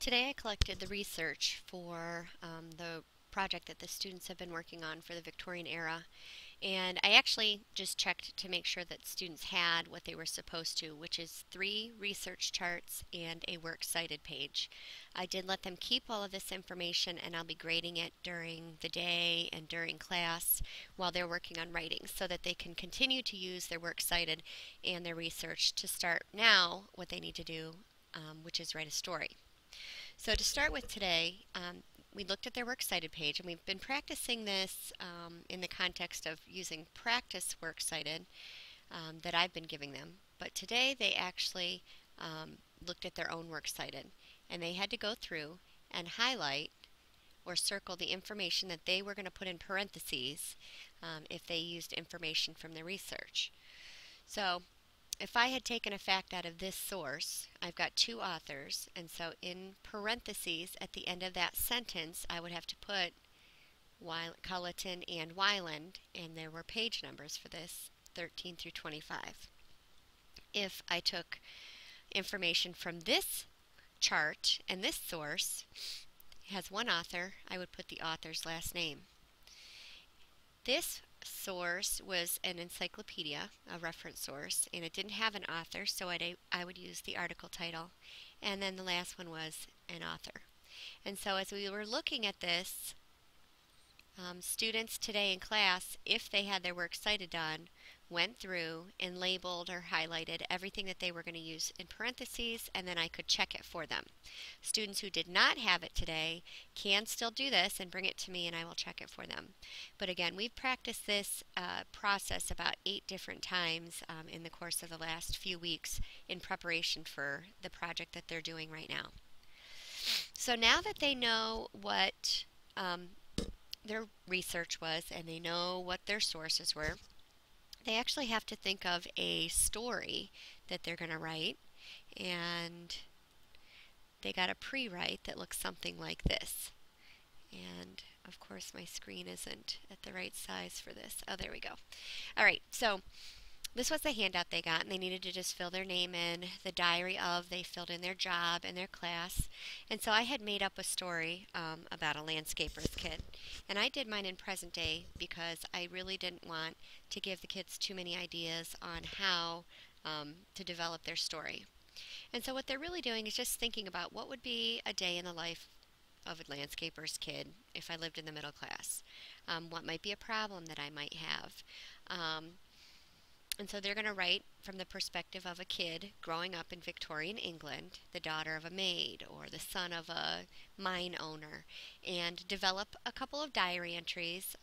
Today I collected the research for the project that the students have been working on for the Victorian era, and I actually just checked to make sure that students had what they were supposed to, which is 3 research charts and a works cited page. I did let them keep all of this information, and I'll be grading it during the day and during class while they're working on writing so that they can continue to use their works cited and their research to start now what they need to do, which is write a story. So to start with today, we looked at their works cited page, and we've been practicing this in the context of using practice works cited that I've been giving them. But today they actually looked at their own works cited, and they had to go through and highlight or circle the information that they were going to put in parentheses if they used information from the research. So if I had taken a fact out of this source, I've got 2 authors, and so in parentheses at the end of that sentence, I would have to put Culleton and Weiland, and there were page numbers for this, 13 through 25. If I took information from this chart and this source has 1 author, I would put the author's last name. This source was an encyclopedia, a reference source, and it didn't have an author, so I would use the article title. And then the last one was an author. And so as we were looking at this, students today in class, if they had their works cited done, went through and labeled or highlighted everything that they were going to use in parentheses, and then I could check it for them. Students who did not have it today can still do this and bring it to me, and I will check it for them. But again, we've practiced this process about 8 different times in the course of the last few weeks in preparation for the project that they're doing right now. So now that they know what their research was and they know what their sources were, they actually have to think of a story that they're going to write, and they got a pre-write that looks something like this. And of course my screen isn't at the right size for this. Oh, there we go. Alright, so this was the handout they got, and they needed to just fill their name in, the diary of, they filled in their job and their class. And so I had made up a story about a landscaper's kid. And I did mine in present day because I really didn't want to give the kids too many ideas on how to develop their story. And so what they're really doing is just thinking about what would be a day in the life of a landscaper's kid if I lived in the middle class. What might be a problem that I might have. And so they're going to write from the perspective of a kid growing up in Victorian England, the daughter of a maid or the son of a mine owner, and develop a couple of diary entries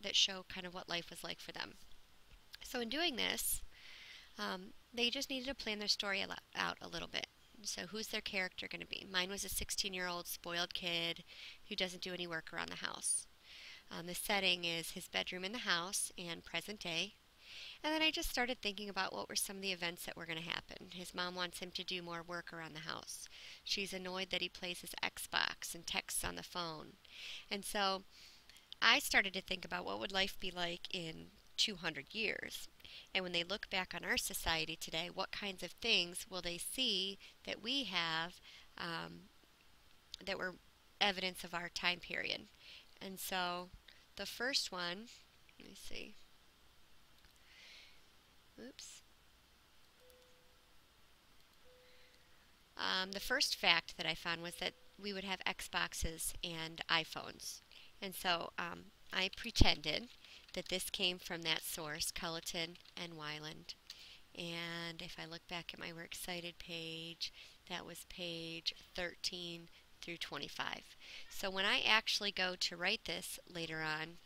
that show kind of what life was like for them. So in doing this, they just needed to plan their story out a little bit. So who's their character going to be? Mine was a 16-year-old spoiled kid who doesn't do any work around the house. The setting is his bedroom in the house and present day. And then I just started thinking about what were some of the events that were going to happen. His mom wants him to do more work around the house. She's annoyed that he plays his Xbox and texts on the phone. And so I started to think about what would life be like in 200 years. And when they look back on our society today, what kinds of things will they see that we have that were evidence of our time period? And so the first one, let me see. Oops. The first fact that I found was that we would have Xboxes and iPhones. And so I pretended that this came from that source, Culleton and Weiland. And if I look back at my works cited page, that was page 13 through 25. So when I actually go to write this later on,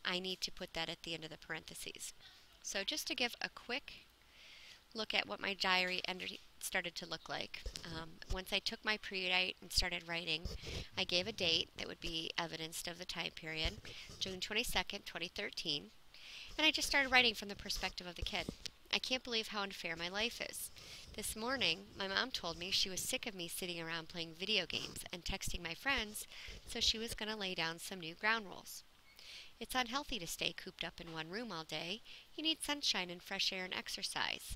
I need to put that at the end of the parentheses. So just to give a quick look at what my diary started to look like. Once I took my pre-write and started writing, I gave a date that would be evidenced of the time period, June 22nd, 2013, and I just started writing from the perspective of the kid. I can't believe how unfair my life is. This morning, my mom told me she was sick of me sitting around playing video games and texting my friends, so she was going to lay down some new ground rules. It's unhealthy to stay cooped up in one room all day. You need sunshine and fresh air and exercise.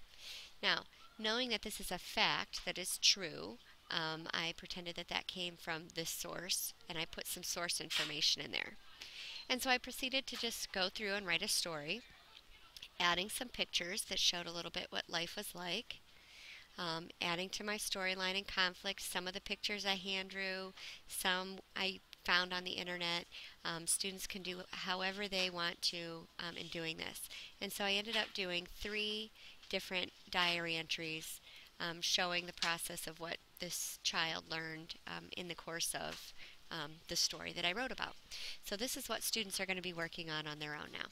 Now, knowing that this is a fact that is true, I pretended that that came from this source, and I put some source information in there. And so I proceeded to just go through and write a story, adding some pictures that showed a little bit what life was like, adding to my storyline and conflict. Some of the pictures I hand drew, some I found on the internet. Students can do however they want to in doing this. And so I ended up doing 3 different diary entries showing the process of what this child learned in the course of the story that I wrote about. So this is what students are going to be working on their own now.